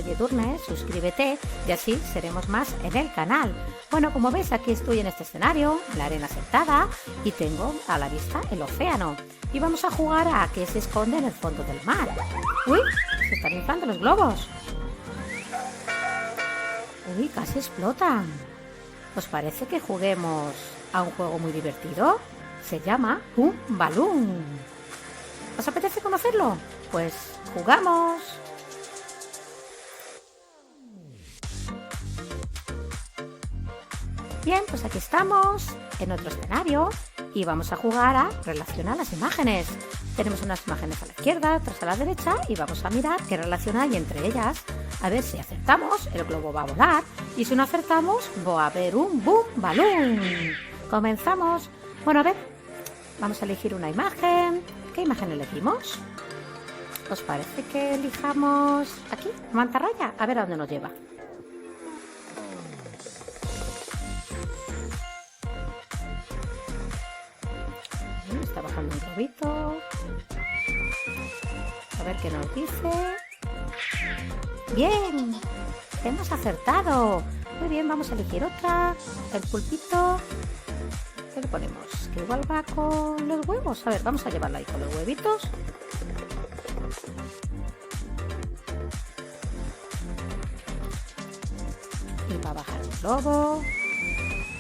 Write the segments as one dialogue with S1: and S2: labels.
S1: soy Edurne, suscríbete y así seremos más en el canal. Bueno, como veis, aquí estoy en este escenario, en la arena sentada, y tengo a la vista el océano. Y vamos a jugar a qué se esconde en el fondo del mar. ¡Uy! Se están inflando los globos. ¡Uy! Casi explotan. ¿Os parece que juguemos a un juego muy divertido? Se llama un balón. ¿Os apetece conocerlo? Pues jugamos. Bien, pues aquí estamos en otro escenario y vamos a jugar a relacionar las imágenes. Tenemos unas imágenes a la izquierda, otras a la derecha y vamos a mirar qué relación hay entre ellas. A ver si acertamos, el globo va a volar y si no acertamos, va a haber un boom balón. Comenzamos. Bueno, a ver, vamos a elegir una imagen. ¿Qué imagen elegimos? ¿Os parece que elijamos aquí, mantarraya? A ver a dónde nos lleva. Está bajando un globito. A ver qué nos dice. ¡Bien! ¡Hemos acertado! Muy bien, vamos a elegir otra. El pulpito. ¿Qué le ponemos? Que igual va con los huevos. A ver, vamos a llevarla ahí con los huevitos. Y va a bajar el globo.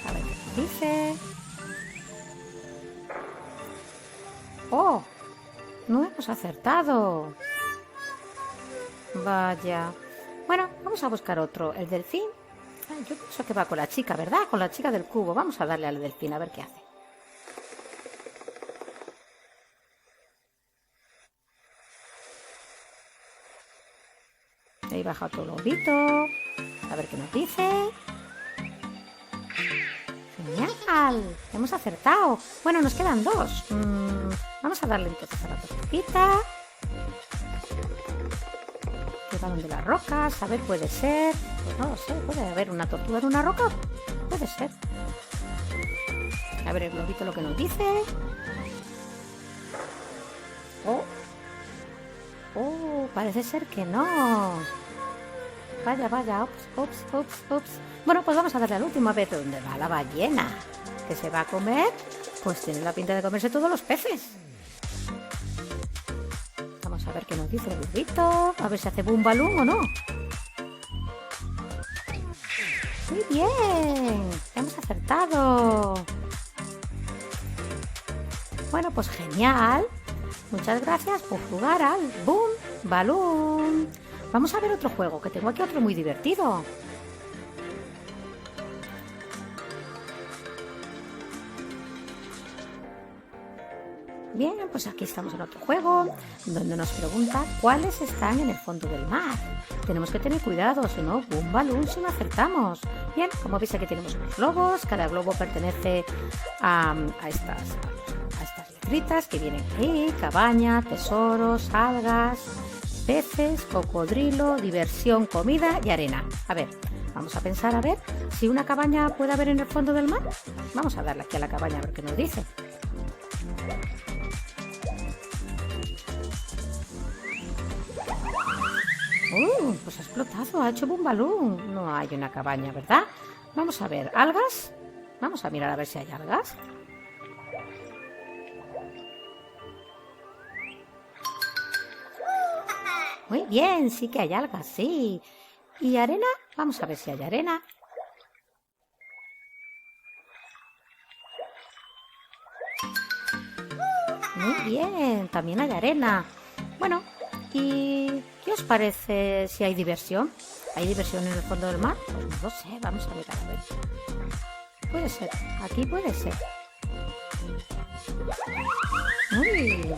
S1: A ver qué nos dice. ¡Oh! No hemos acertado. Vaya. Bueno, vamos a buscar otro. El delfín. Yo pienso que va con la chica, ¿verdad? Con la chica del cubo. Vamos a darle al delfín a ver qué hace. Ahí baja otro globito. A ver qué nos dice. ¡Genial! Hemos acertado. Bueno, nos quedan dos. Vamos a darle entonces a la tortuguita. El balón de las rocas. A ver, puede ser. Pues no lo sé. ¿Puede haber una tortuga en una roca? Puede ser. A ver el globito lo que nos dice. Oh, parece ser que no. Vaya, vaya. Ups. Bueno, pues vamos a darle al último. A ver dónde va la ballena. ¿Que se va a comer? Pues tiene la pinta de comerse todos los peces. Vamos a ver qué nos dice el globito. A ver si hace boom balloon o no. Muy bien. Hemos acertado. Bueno, pues genial. Muchas gracias por jugar al boom balloon. Vamos a ver otro juego, que tengo aquí otro muy divertido. Bien, pues aquí estamos en otro juego, donde nos pregunta cuáles están en el fondo del mar. Tenemos que tener cuidado, si no, boom balloon si no acertamos. Bien, como veis aquí tenemos unos globos, cada globo pertenece a estas letritas que vienen ahí: cabaña, tesoros, algas, peces, cocodrilo, diversión, comida y arena. A ver, vamos a pensar a ver si una cabaña puede haber en el fondo del mar. Vamos a darle aquí a la cabaña a ver qué nos dice. Pues ha explotado, ha hecho boom balloon. No hay una cabaña, ¿verdad? Vamos a ver, ¿algas? Vamos a mirar a ver si hay algas. Muy bien, sí que hay algas, sí. ¿Y arena? Vamos a ver si hay arena. Muy bien, también hay arena. Bueno, ¿y qué os parece si hay diversión? ¿Hay diversión en el fondo del mar? Pues no lo sé, vamos a mirar a ver. Puede ser, aquí puede ser. Uy,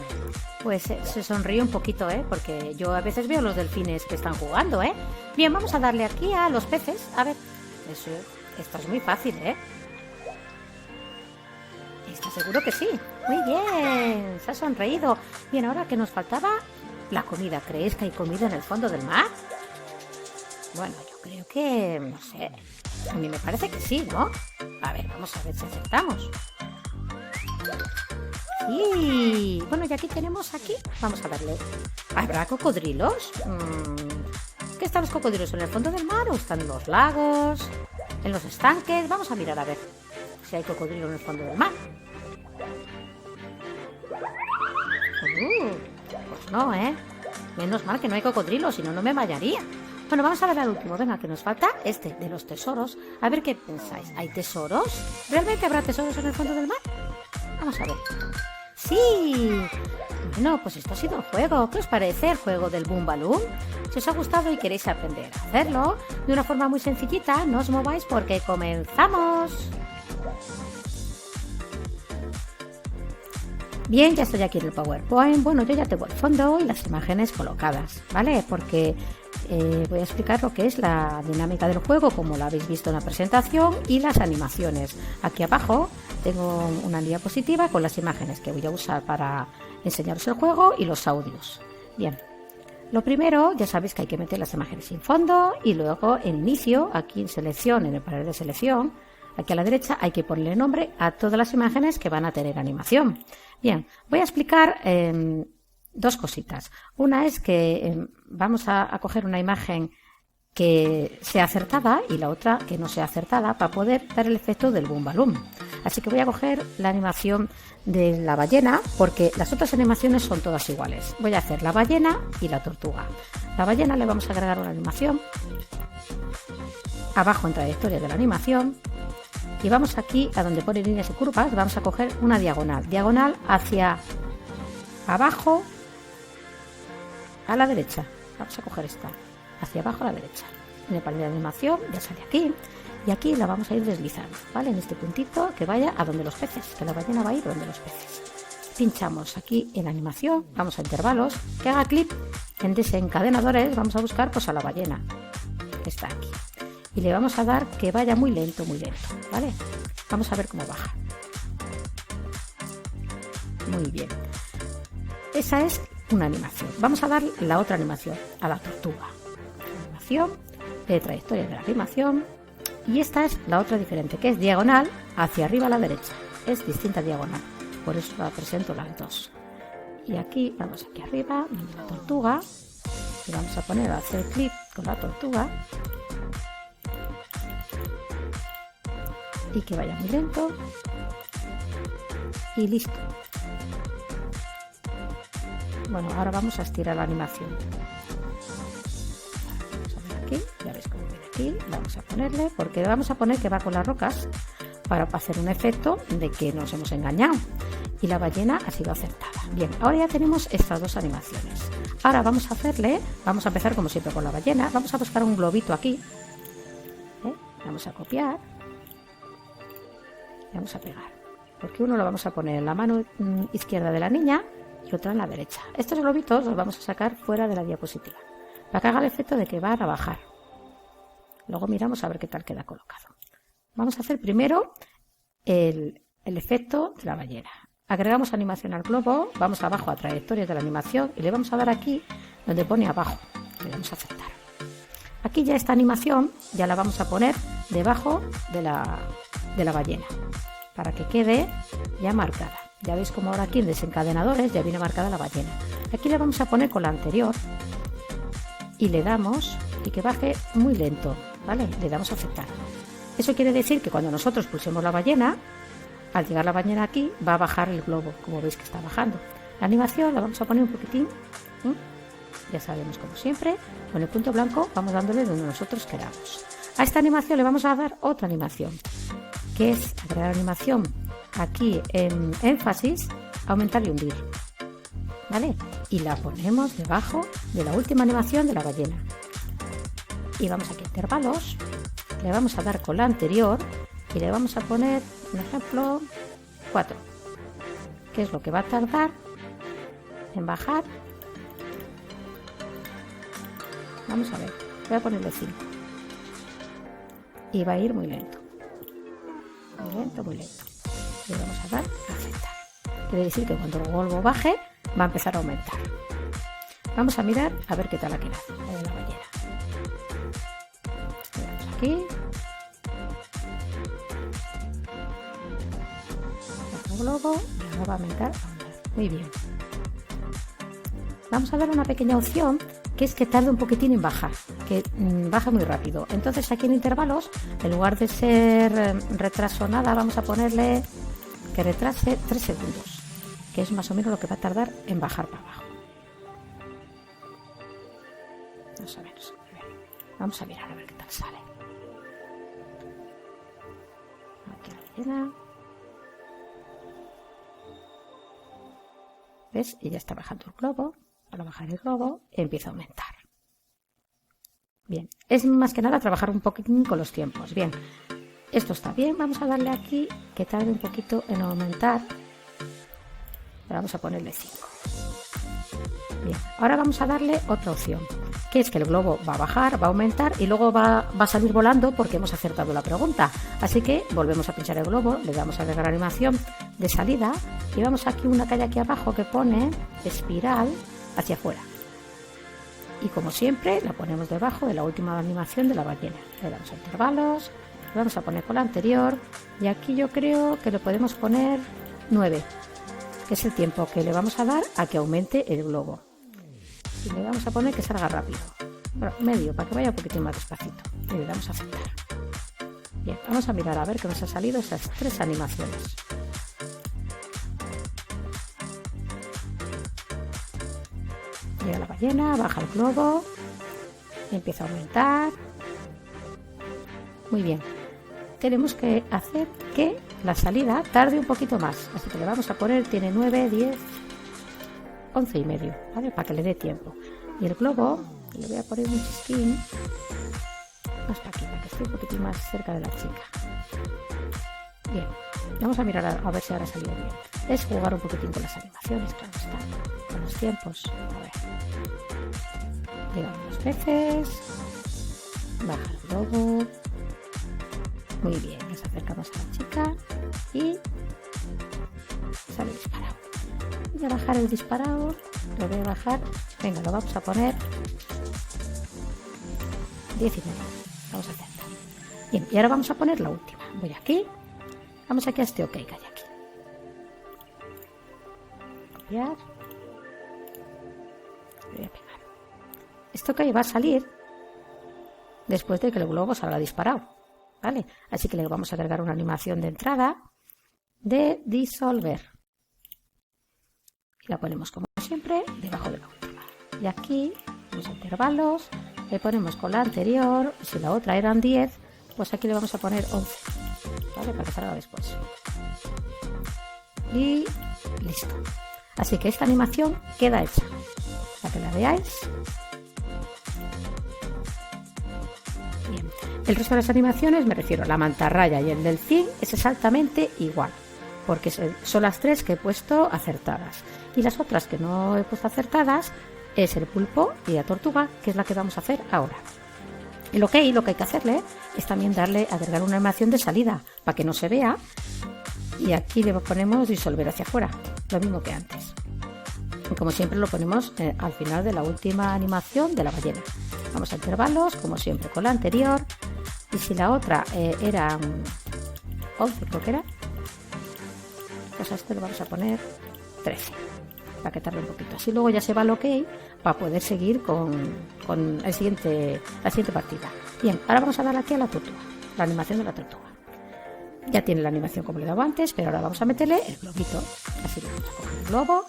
S1: pues se sonríe un poquito, porque yo a veces veo los delfines que están jugando, Bien, vamos a darle aquí a los peces. A ver, esto es muy fácil, ¿Estás seguro que sí? Muy bien, se ha sonreído. Bien, ahora que nos faltaba la comida. ¿Creéis que hay comida en el fondo del mar? Bueno, yo creo que, no sé, a mí me parece que sí, ¿no? A ver, vamos a ver si acertamos. Sí, bueno, y aquí tenemos aquí. Vamos a darle. ¿Habrá cocodrilos? que están los cocodrilos en el fondo del mar o están en los lagos, en los estanques. Vamos a mirar a ver si hay cocodrilo en el fondo del mar. Pues no, ¿eh? Menos mal que no hay cocodrilo, si no, no me bañaría. Bueno, vamos a ver al último. Venga, que nos falta este, de los tesoros. A ver qué pensáis. ¿Hay tesoros? ¿Realmente habrá tesoros en el fondo del mar? Vamos a ver. ¡Sí! Bueno, pues esto ha sido el juego. ¿Qué os parece el juego del Boom Balloon? Si os ha gustado y queréis aprender a hacerlo de una forma muy sencillita, no os mováis porque comenzamos. Bien, ya estoy aquí en el PowerPoint. Bueno, yo ya tengo el fondo y las imágenes colocadas, ¿vale? Porque voy a explicar lo que es la dinámica del juego, como lo habéis visto en la presentación, y las animaciones. Aquí abajo tengo una diapositiva con las imágenes que voy a usar para enseñaros el juego y los audios. Bien, lo primero, ya sabéis que hay que meter las imágenes sin fondo y luego en inicio, aquí en selección, en el panel de selección, aquí a la derecha hay que ponerle nombre a todas las imágenes que van a tener animación. Bien, voy a explicar dos cositas. Una es que vamos a coger una imagen que sea acertada y la otra que no sea acertada para poder dar el efecto del Boom Balloon. Así que voy a coger la animación de la ballena porque las otras animaciones son todas iguales. Voy a hacer la ballena y la tortuga. La ballena le vamos a agregar una animación. Abajo en trayectoria de la animación. Y vamos aquí a donde pone líneas y curvas, vamos a coger una diagonal. Diagonal hacia abajo a la derecha. Vamos a coger esta. Hacia abajo a la derecha. En el panel de animación ya sale aquí. Y aquí la vamos a ir deslizando, ¿vale? En este puntito que vaya a donde los peces. Que la ballena va a ir donde los peces. Pinchamos aquí en animación. Vamos a intervalos. Que haga clic en desencadenadores. Vamos a buscar pues a la ballena. Que está aquí. Y le vamos a dar que vaya muy lento, ¿vale? Vamos a ver cómo baja. Muy bien. Esa es una animación. Vamos a dar la otra animación, a la tortuga. Animación, de trayectoria de la animación. Y esta es la otra diferente, que es diagonal hacia arriba a la derecha. Es distinta diagonal. Por eso la presento las dos. Y aquí, vamos aquí arriba, donde la tortuga. Y vamos a poner a hacer clic con la tortuga. Y que vaya muy lento y listo. Bueno, ahora vamos a estirar la animación. Vamos a ver aquí, ya veis cómo viene aquí. Vamos a ponerle, porque vamos a poner que va con las rocas para hacer un efecto de que nos hemos engañado y la ballena ha sido acertada. Bien, ahora ya tenemos estas dos animaciones. Ahora vamos a empezar como siempre con la ballena. Vamos a buscar un globito aquí. Vamos a copiar. Vamos a pegar, porque uno lo vamos a poner en la mano izquierda de la niña y otra en la derecha. Estos globitos los vamos a sacar fuera de la diapositiva para que haga el efecto de que van a bajar. Luego miramos a ver qué tal queda colocado. Vamos a hacer primero el efecto de la ballena. Agregamos animación al globo, vamos abajo a trayectoria de la animación y le vamos a dar aquí donde pone abajo. Le vamos a aceptar. Aquí ya esta animación ya la vamos a poner debajo de la ballena para que quede ya marcada. Ya veis como ahora aquí en desencadenadores ya viene marcada la ballena. Aquí le vamos a poner con la anterior y le damos y que baje muy lento, ¿vale? Le damos a aceptar. Eso quiere decir que cuando nosotros pulsemos la ballena, al llegar la ballena aquí va a bajar el globo, como veis que está bajando. La animación la vamos a poner un poquitín. Ya sabemos, como siempre, con el punto blanco vamos dándole donde nosotros queramos. A esta animación le vamos a dar otra animación, que es agregar animación aquí en énfasis, aumentar y hundir, ¿vale? Y la ponemos debajo de la última animación de la ballena. Y vamos aquí a intervalos, le vamos a dar con la anterior y le vamos a poner, por ejemplo, 4, que es lo que va a tardar en bajar. Vamos a ver, voy a ponerle 5. Y va a ir muy lento. Muy lento, muy lento. Le vamos a dar a aceptar. Quiere decir que cuando el globo baje, va a empezar a aumentar. Vamos a mirar a ver qué tal ha quedado la de la ballena. Le damos aquí. Otro globo. Y ahora va a aumentar. Muy bien. Vamos a dar una pequeña opción que es que tarde un poquitín en bajar, que baja muy rápido. Entonces aquí en intervalos, en lugar de ser retraso nada, vamos a ponerle que retrase 3 segundos, que es más o menos lo que va a tardar en bajar para abajo. Más o menos. Vamos a mirar a ver qué tal sale. Aquí la ballena. ¿Ves? Y ya está bajando el globo. Para bajar el globo empieza a aumentar. Bien, es más que nada trabajar un poquitín con los tiempos. Bien, esto está bien. Vamos a darle aquí que tarde un poquito en aumentar. Vamos a ponerle 5. Bien, ahora vamos a darle otra opción, que es que el globo va a bajar, va a aumentar y luego va a salir volando porque hemos acertado la pregunta. Así que volvemos a pinchar el globo, le damos a agregar animación de salida y vamos aquí una calle aquí abajo que pone espiral hacia afuera. Y como siempre la ponemos debajo de la última animación de la ballena. Le damos a intervalos, le vamos a poner con la anterior y aquí yo creo que le podemos poner 9, que es el tiempo que le vamos a dar a que aumente el globo. Y le vamos a poner que salga rápido. Bueno, medio, para que vaya un poquitín más despacito. Y le damos a aceptar. Bien, vamos a mirar a ver que nos han salido esas 3 animaciones. Llega la ballena, baja el globo, empieza a aumentar. Muy bien. Tenemos que hacer que la salida tarde un poquito más. Así que le vamos a poner, tiene 9, 10, 11 y medio, ¿vale? Para que le dé tiempo. Y el globo, le voy a poner un chisquín más para aquí, para que esté un poquitín más cerca de la chica. Bien, vamos a mirar a ver si ahora ha salido bien. Es jugar un poquitín con las animaciones, claro está, con los tiempos. A ver. Llegamos 2 veces, baja el globo. Muy bien, nos acercamos a la chica y sale disparado. Voy a bajar el disparado, lo voy a bajar, venga, lo vamos a poner 10 y medio, vamos a acertar. Bien, y ahora vamos a poner la última. Voy aquí, vamos aquí a este OK que hay aquí. Copiar. Voy a pegar. Este OK va a salir después de que el globo salga disparado, ¿vale? Así que le vamos a agregar una animación de entrada de disolver. Y la ponemos como siempre debajo de la última. Y aquí, los intervalos, le ponemos con la anterior. Si la otra eran 10, pues aquí le vamos a poner 11, ¿vale? Para que salga después. Y listo. Así que esta animación queda hecha. Para que la veáis. Bien. El resto de las animaciones, me refiero a la mantarraya y el delfín, es exactamente igual. Porque son las 3 que he puesto acertadas. Y las otras que no he puesto acertadas es el pulpo y la tortuga, que es la que vamos a hacer ahora. Lo que hay que hacerle es también agregar una animación de salida para que no se vea. Y aquí le ponemos disolver hacia afuera, lo mismo que antes. Y como siempre lo ponemos al final de la última animación de la ballena. Vamos a intervalos, como siempre, con la anterior. Y si la otra era 11, creo que era, pues a este le vamos a poner 13, para que tarde un poquito. Así luego ya se va al OK para poder seguir con la siguiente partida. Bien, ahora vamos a darle aquí a la tortuga, la animación de la tortuga. Ya tiene la animación como le he dado antes, pero ahora vamos a meterle el globito. Así le vamos a coger el globo.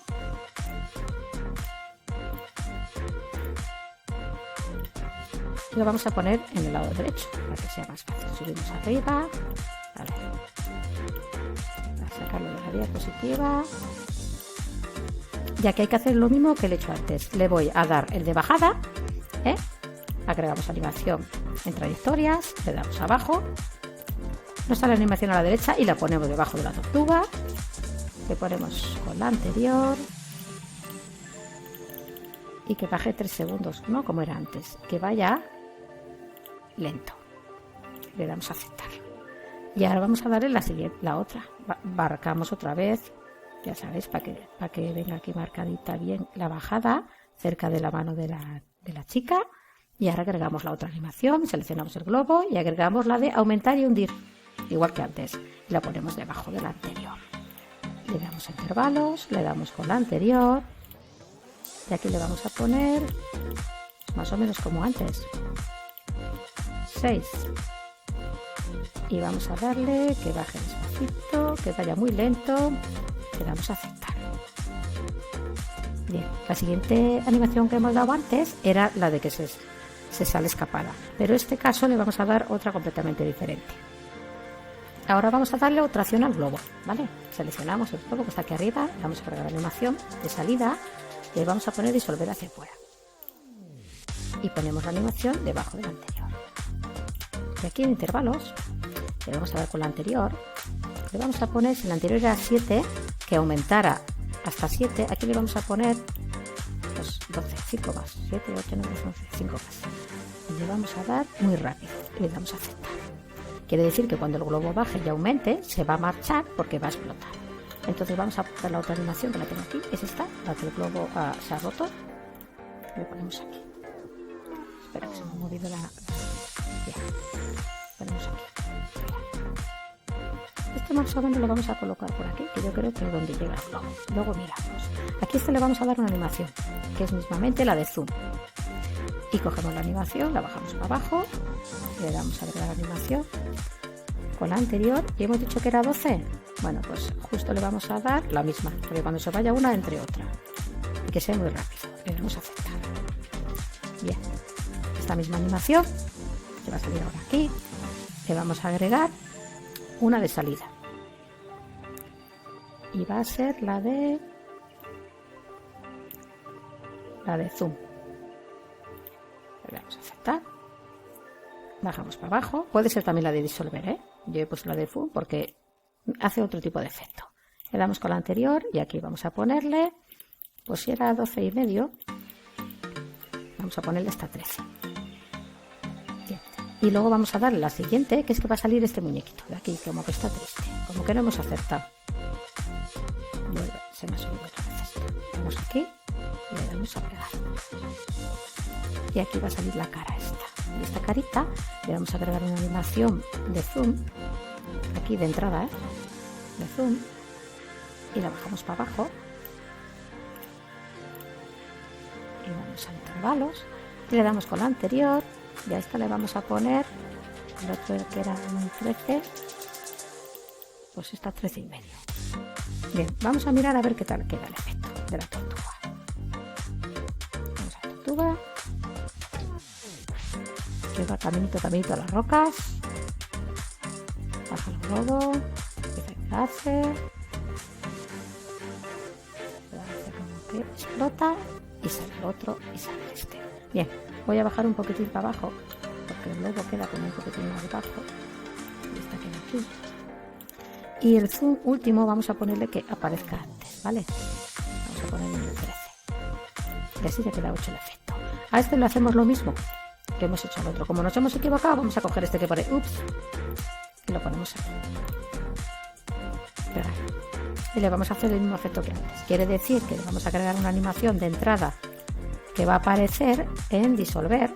S1: Y lo vamos a poner en el lado derecho, para que sea más fácil. Subimos arriba. A ver. Sacarlo de la diapositiva. Ya que hay que hacer lo mismo que le he hecho antes. Le voy a dar el de bajada, agregamos animación en trayectorias, le damos abajo, nos sale la animación a la derecha y la ponemos debajo de la tortuga, le ponemos con la anterior y que baje 3 segundos, no como era antes, que vaya lento. Le damos a aceptar. Y ahora vamos a darle la otra. Marcamos otra vez, ya sabéis, para que venga aquí marcadita bien la bajada cerca de la mano de la chica. Y ahora agregamos la otra animación, seleccionamos el globo y agregamos la de aumentar y hundir, igual que antes. Y la ponemos debajo de la anterior. Le damos a intervalos, le damos con la anterior. Y aquí le vamos a poner pues más o menos como antes. 6. Y vamos a darle que baje despacito, que vaya muy lento. Le damos a aceptar. Bien, la siguiente animación que hemos dado antes era la de que se sale escapada, pero en este caso le vamos a dar otra completamente diferente. Ahora vamos a darle otra acción al globo, ¿vale? Seleccionamos el globo que está aquí arriba, vamos a cargar la animación de salida y le vamos a poner disolver hacia afuera. Y ponemos la animación debajo de la anterior. Y aquí en intervalos le vamos a dar con la anterior, le vamos a poner, si la anterior era 7, que aumentara hasta 7, aquí le vamos a poner pues 12, 5 más, 7, 8, 9, 11, 5 más. Y le vamos a dar muy rápido y le damos a aceptar. Quiere decir que cuando el globo baje y aumente, se va a marchar porque va a explotar. Entonces vamos a poner la otra animación que la tengo aquí, es esta, la que el globo se ha roto. Le ponemos aquí. Espera que se me ha movido la... Bien. Ponemos aquí. Este más o menos lo vamos a colocar por aquí, que yo creo que es donde llega el globo. Luego miramos. Aquí le vamos a dar una animación, que es mismamente la de zoom. Y cogemos la animación, la bajamos para abajo, le damos a agregar animación con la anterior y hemos dicho que era 12. Bueno, pues justo le vamos a dar la misma, porque cuando se vaya una entre otra y que sea muy rápido, le damos a aceptar. Bien, esta misma animación que va a salir ahora aquí, le vamos a agregar una de salida y va a ser la de zoom. Le damos a aceptar, bajamos para abajo, puede ser también la de disolver, ¿eh? Yo he puesto la de zoom porque hace otro tipo de efecto. Le damos con la anterior y aquí vamos a ponerle, pues si era 12,5, vamos a ponerle hasta 13. Bien. Y luego vamos a darle la siguiente, que es que va a salir este muñequito de aquí, como que está triste, como que no hemos acertado. Se me ha subido otra vez esto. Vamos aquí y le damos a pegar. Y aquí va a salir la cara esta. Y esta carita le vamos a agregar una animación de zoom, aquí de entrada, de zoom, y la bajamos para abajo. Y vamos a intervalos. Y le damos con la anterior. Y a esta le vamos a poner, el otro que era un 13, pues esta 13,5. Bien, vamos a mirar a ver qué tal queda el efecto de la tortuga. Vamos a la tortuga. Que va caminito a las rocas. Baja el globo. Empieza a quedarse. Como que explota. Y sale el otro y sale este. Bien, voy a bajar un poquitín para abajo. Porque el globo queda como un poquitín más bajo. Y esta queda aquí. Y el zoom último vamos a ponerle que aparezca antes, ¿vale? Vamos a ponerle en el 13. Y así ya queda hecho el efecto. A este le hacemos lo mismo que hemos hecho al otro. Como nos hemos equivocado, vamos a coger este que pone ups y lo ponemos aquí. Pegar. Y le vamos a hacer el mismo efecto que antes. Quiere decir que le vamos a agregar una animación de entrada que va a aparecer en disolver.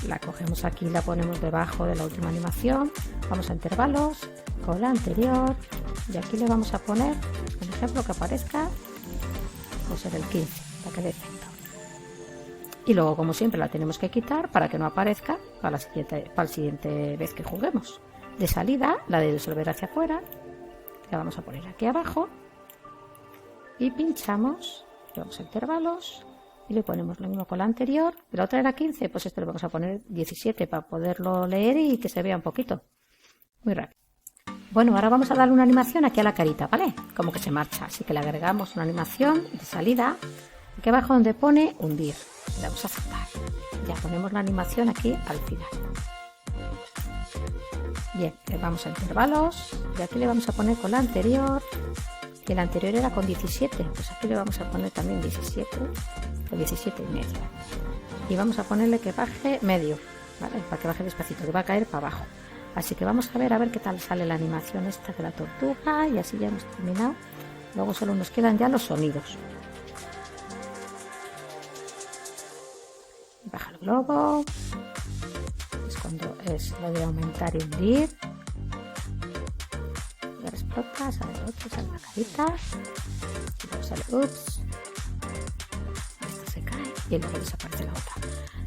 S1: La cogemos aquí y la ponemos debajo de la última animación. Vamos a intervalos con la anterior y aquí le vamos a poner, por ejemplo, que aparezca pues en el 15 para que dé efecto. Y luego, como siempre, la tenemos que quitar para que no aparezca para la siguiente vez que juguemos. De salida, la de disolver hacia afuera, la vamos a poner aquí abajo y pinchamos, vamos a intervalos y le ponemos lo mismo con la anterior. La otra era 15, pues esto le vamos a poner 17 para poderlo leer y que se vea un poquito. Muy rápido. Bueno, ahora vamos a darle una animación aquí a la carita, ¿vale? Como que se marcha, así que le agregamos una animación de salida aquí abajo donde pone hundir. Le damos a aceptar. Ya ponemos la animación aquí al final. Bien, le vamos a intervalos y aquí le vamos a poner con la anterior. Y la anterior era con 17, pues aquí le vamos a poner también 17 o 17,5. Y vamos a ponerle que baje medio, ¿vale? Para que baje despacito, que va a caer para abajo. Así que vamos a ver qué tal sale la animación esta de la tortuga y así ya hemos terminado. Luego solo nos quedan ya los sonidos. Baja el globo. Es cuando es lo de aumentar y hundir. Y ahora explota, sale el otro, sale la carita. Y luego sale ups. Esto se cae y luego desaparece la otra.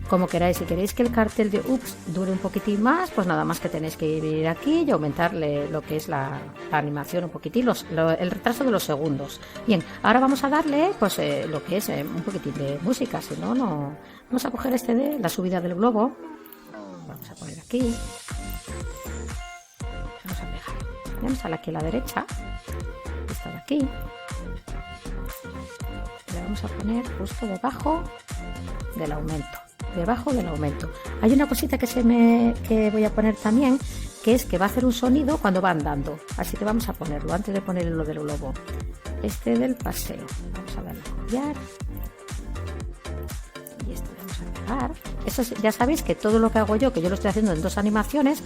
S1: Como queráis, si queréis que el cartel de Ups dure un poquitín más, pues nada más que tenéis que ir aquí y aumentarle lo que es la animación un poquitín, el retraso de los segundos. Bien, ahora vamos a darle pues lo que es un poquitín de música, si no, no. Vamos a coger este de la subida del globo. Vamos a poner aquí. Vamos a pegar. Vamos a aquí a la derecha. Esta de aquí. Le vamos a poner justo debajo del aumento. Debajo del aumento. Hay una cosita que voy a poner también, que es que va a hacer un sonido cuando va andando. Así que vamos a ponerlo antes de poner lo del globo. Este del paseo. Vamos a darle a copiar. Y este vamos a pegar. Eso ya sabéis que todo lo que hago yo, que yo lo estoy haciendo en 2 animaciones,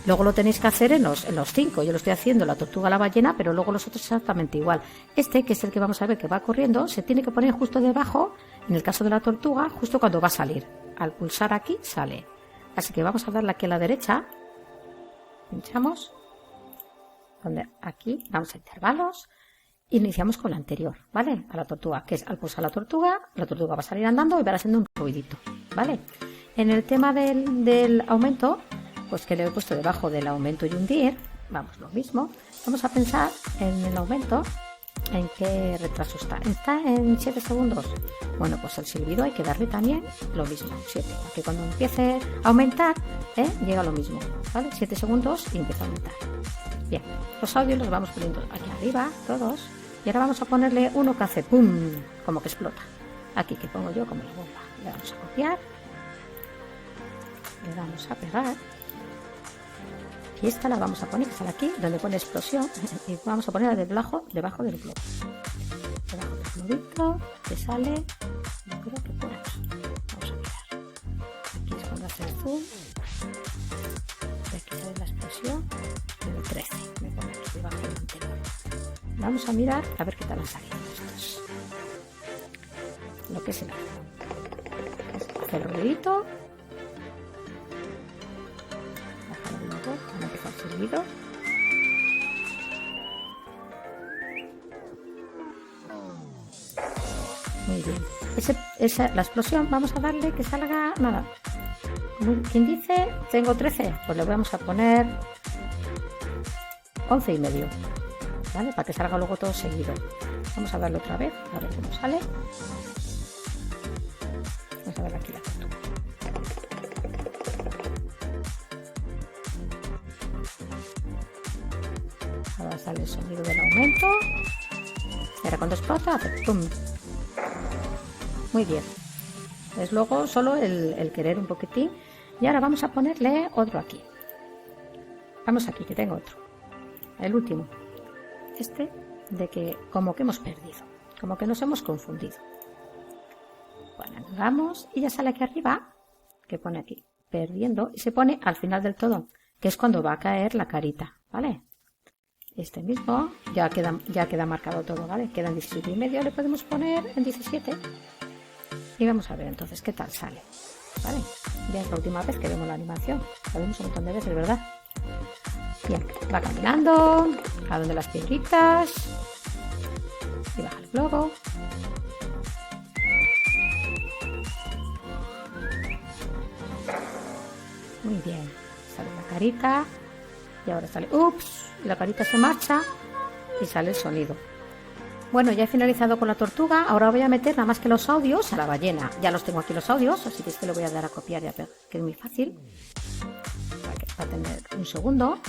S1: luego lo tenéis que hacer en los 5. Yo lo estoy haciendo la tortuga, la ballena, pero luego los otros exactamente igual. Este, que es el que vamos a ver que va corriendo, se tiene que poner justo debajo, en el caso de la tortuga, justo cuando va a salir. Al pulsar aquí sale. Así que vamos a darle aquí a la derecha. Pinchamos. Donde aquí vamos a intervalos. Iniciamos con la anterior, ¿vale? A la tortuga, que es al pulsar la tortuga va a salir andando y va haciendo un ruidito, ¿vale? En el tema del aumento, pues que le he puesto debajo del aumento y hundir, vamos, lo mismo. Vamos a pensar en el aumento, en qué retraso está. Está en 7 segundos. Bueno, pues el silbido hay que darle también lo mismo, 7. Que cuando empiece a aumentar, llega lo mismo, ¿vale? 7 segundos y empieza a aumentar. Bien, los audios los vamos poniendo aquí arriba, todos. Y ahora vamos a ponerle uno que hace ¡pum! Como que explota. Aquí que pongo yo como la bomba. Le vamos a copiar. Le damos a pegar. Y esta la vamos a poner, que sale aquí, donde pone explosión. Y vamos a ponerla debajo del globo. Debajo del globito, que sale, yo creo que por aquí. Vamos a mirar. Aquí es cuando hace el zoom. Y aquí sale la explosión. El 13, me pone aquí debajo del anterior. Vamos a mirar a ver qué tal han salido estos. Lo que es el audio. Hace el ruidito. Baja el globo, cuando empieza el silbido. Muy bien. La explosión, vamos a darle que salga nada. ¿Quién dice? Tengo 13. Pues le vamos a poner 11 y medio. ¿Vale? Para que salga luego todo seguido. Vamos a darle otra vez, a ver cómo sale. Vamos a ver aquí la tortuga. Ahora sale el sonido del aumento. Y ahora cuando explota hace ¡pum! Muy bien. Es luego solo el querer un poquitín. Y ahora vamos a ponerle otro aquí. Vamos aquí, que tengo otro. El último. Este de que como que hemos perdido, como que nos hemos confundido. Bueno, anulamos y ya sale aquí arriba, que pone aquí, perdiendo, y se pone al final del todo, que es cuando va a caer la carita, ¿vale? Este mismo ya queda marcado todo, ¿vale? Quedan 17 y medio, le podemos poner en 17 y vamos a ver entonces qué tal sale, ¿vale? Ya es la última vez que vemos la animación, la vemos un montón de veces, ¿verdad? Bien, va caminando a donde las piedritas y baja el globo. Muy bien, sale la carita y ahora sale ups, y la carita se marcha y sale el sonido. Bueno, ya he finalizado con la tortuga, ahora voy a meter nada más que los audios a la ballena. Ya los tengo aquí los audios, así que este lo voy a dar a copiar y a pegar, que es muy fácil. Va a tener un segundo.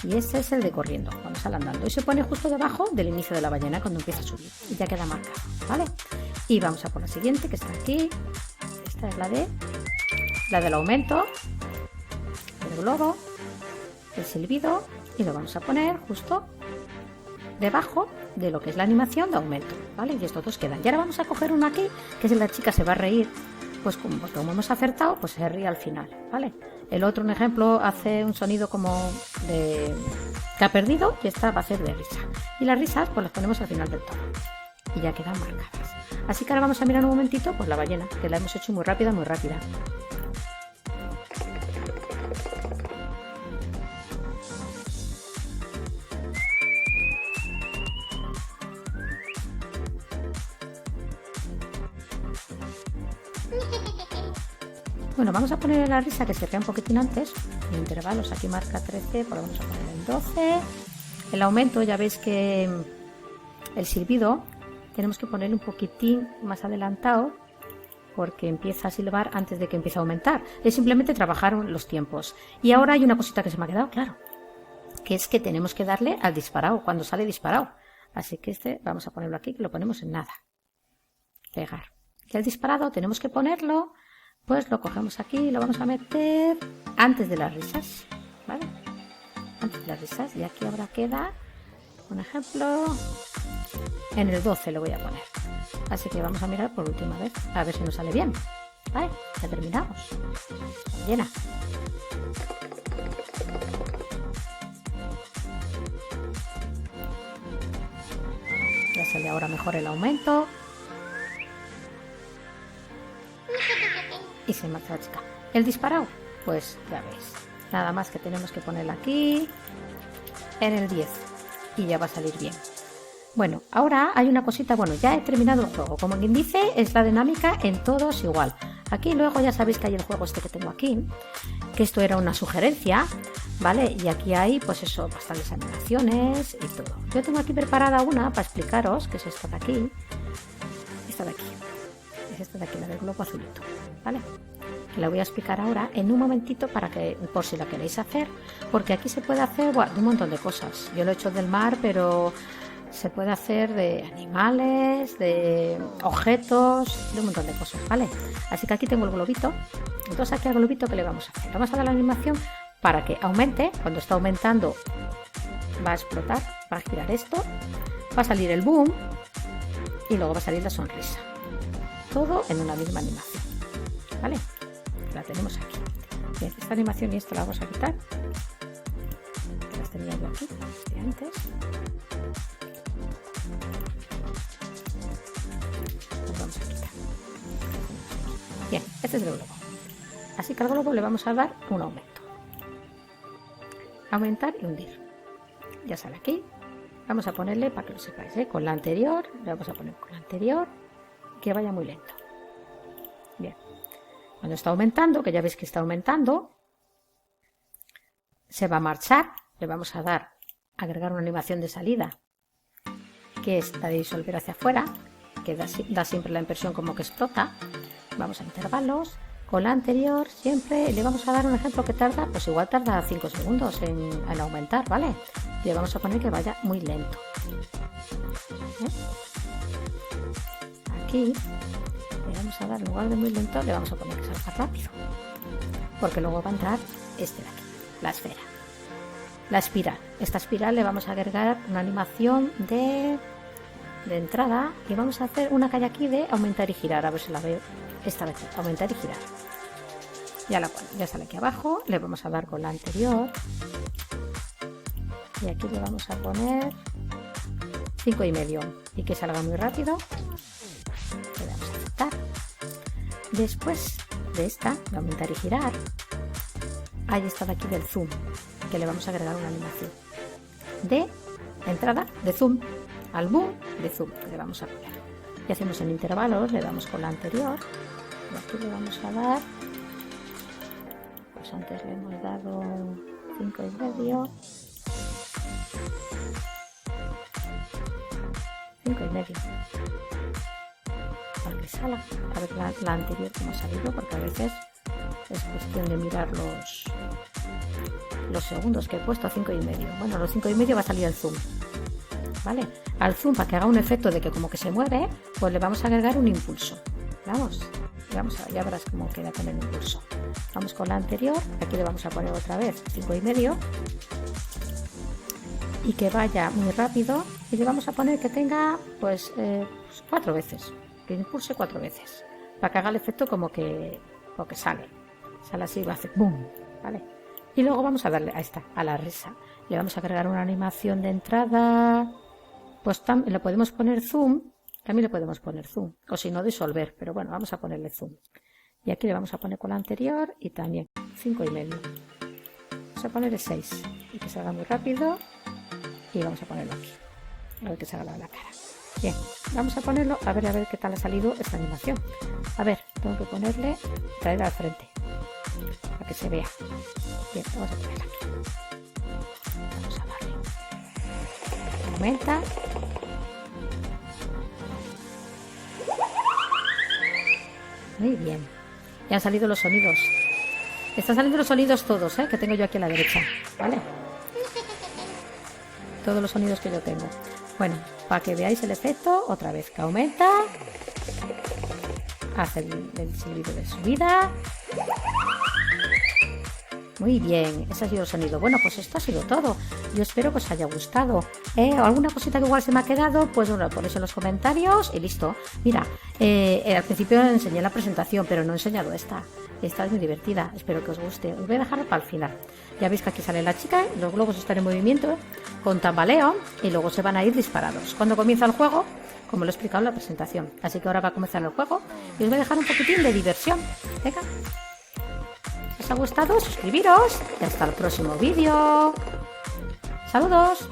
S1: Y este es el de corriendo, cuando sale andando. Y se pone justo debajo del inicio de la ballena cuando empieza a subir. Y ya queda marcado, ¿vale? Y vamos a por la siguiente, que está aquí. Esta es la del aumento, el globo, el silbido. Y lo vamos a poner justo debajo de lo que es la animación de aumento, ¿vale? Y estos dos quedan. Y ahora vamos a coger uno aquí, que es la chica se va a reír. Pues como hemos acertado, pues se ríe al final, ¿vale? El otro, un ejemplo, hace un sonido como de que ha perdido y esta va a ser de risa. Y las risas pues las ponemos al final del todo. Y ya quedan marcadas. Así que ahora vamos a mirar un momentito pues la ballena, que la hemos hecho muy rápida, muy rápida. Bueno, vamos a poner la risa que se vea un poquitín antes. En intervalos, aquí marca 13, pues vamos a poner en 12. El aumento, ya veis que el silbido tenemos que ponerle un poquitín más adelantado porque empieza a silbar antes de que empiece a aumentar. Es simplemente trabajar los tiempos. Y ahora hay una cosita que se me ha quedado, claro, que es que tenemos que darle al disparado, cuando sale disparado. Así que vamos a ponerlo aquí, que lo ponemos en nada. Pegar. Y el disparado tenemos que ponerlo, pues lo cogemos aquí y lo vamos a meter antes de las risas, ¿vale? Antes de las risas. Y aquí ahora queda, un ejemplo, en el 12 lo voy a poner. Así que vamos a mirar por última vez, a ver si nos sale bien. Vale, ya terminamos. Llena. Ya sale ahora mejor el aumento. Y se marcha la chica. El disparado, pues ya veis. Nada más que tenemos que ponerla aquí en el 10 y ya va a salir bien. Bueno, ahora hay una cosita, bueno, ya he terminado el juego. Como quien dice, es la dinámica en todos igual. Aquí luego ya sabéis que hay el juego que tengo aquí, que esto era una sugerencia, ¿vale? Y aquí hay, pues eso, bastantes animaciones y todo. Yo tengo aquí preparada una para explicaros, que es esta de aquí. Esta de aquí. Es esta de aquí, la del globo azulito, ¿vale? Que la voy a explicar ahora en un momentito para que, por si la queréis hacer, porque aquí se puede hacer, bueno, un montón de cosas. Yo lo he hecho del mar, pero se puede hacer de animales, de objetos, de un montón de cosas, ¿vale? Así que aquí tengo el globito. Entonces aquí al globito, ¿qué le vamos a hacer? Vamos a dar la animación para que aumente. Cuando está aumentando va a explotar, va a girar esto, va a salir el boom y luego va a salir la sonrisa. Todo en una misma animación, ¿vale? La tenemos aquí. Bien, esta animación y esto la vamos a quitar. Las tenía yo aquí de antes. Las vamos a quitar. Bien, este es el globo. Así que al globo le vamos a dar un aumento. Aumentar y hundir. Ya sale aquí. Vamos a ponerle, para que lo sepáis, con la anterior, le vamos a poner con la anterior, que vaya muy lento. Bien. Cuando está aumentando, que ya veis que está aumentando, se va a marchar. Le vamos a dar, agregar una animación de salida, que es la de disolver hacia afuera, que da siempre la impresión como que explota. Vamos a intervalos. Con la anterior siempre le vamos a dar un ejemplo que tarda, pues igual tarda 5 segundos en aumentar, ¿vale? Y le vamos a poner que vaya muy lento. Aquí le vamos a dar, en lugar de muy lento, le vamos a poner que salga rápido, porque luego va a entrar este de aquí, la esfera, la espiral. Esta espiral le vamos a agregar una animación de entrada y vamos a hacer una que hay aquí de aumentar y girar, a ver si la veo. Esta de aquí, aumentar y girar. Ya sale aquí abajo, le vamos a dar con la anterior y aquí le vamos a poner 5,5 y que salga muy rápido. Le damos a aceptar. Después de esta, de aumentar y girar, hay esta de aquí del zoom, que le vamos a agregar una animación de entrada, de zoom, al boom, de zoom, que le vamos a poner. Y hacemos en intervalos, le damos con la anterior, y aquí le vamos a dar, pues antes le hemos dado 5,5, 5,5. Para que salga, a ver la anterior que hemos salido, porque a veces es cuestión de mirar los segundos que he puesto, 5,5. Bueno, los 5,5 va a salir el zoom, ¿vale? Al zoom, para que haga un efecto de que como que se mueve, pues le vamos a agregar un impulso. Ya verás cómo queda con el impulso. Vamos con la anterior, aquí le vamos a poner otra vez 5,5 y que vaya muy rápido, y le vamos a poner que tenga pues 4 veces, que impulse 4 veces, para que haga el efecto como que sale así, va a hacer boom, ¿vale? Y luego vamos a darle a la risa, le vamos a agregar una animación de entrada, pues le podemos poner zoom, también le podemos poner zoom, o si no disolver, pero bueno, vamos a ponerle zoom. Y aquí le vamos a poner con la anterior y también 5,5. Vamos a ponerle 6 y que salga muy rápido, y vamos a ponerlo aquí, a ver que salga la cara. Bien, vamos a ponerlo, a ver qué tal ha salido esta animación. A ver, tengo que traer al frente. para que se vea. Bien, vamos a poner aquí. Vamos a darle. Aumenta. Muy bien. Ya han salido los sonidos. Están saliendo los sonidos todos, que tengo yo aquí a la derecha. ¿Vale? Todos los sonidos que yo tengo. Bueno, para que veáis el efecto, otra vez que aumenta. Hace el silbido de subida. Muy bien, ese ha sido el sonido. Bueno, pues esto ha sido todo. Yo espero que os haya gustado. ¿Alguna cosita que igual se me ha quedado? Pues bueno, ponéis en los comentarios y listo. Mira, al principio enseñé la presentación, pero no he enseñado esta. Esta es muy divertida, espero que os guste. Os voy a dejar para el final. Ya veis que aquí sale la chica, los globos están en movimiento, con tambaleo, y luego se van a ir disparados. Cuando comienza el juego, como lo he explicado en la presentación. Así que ahora va a comenzar el juego y os voy a dejar un poquitín de diversión. Venga. ¿Os ha gustado? Suscribiros y hasta el próximo vídeo. ¡Saludos!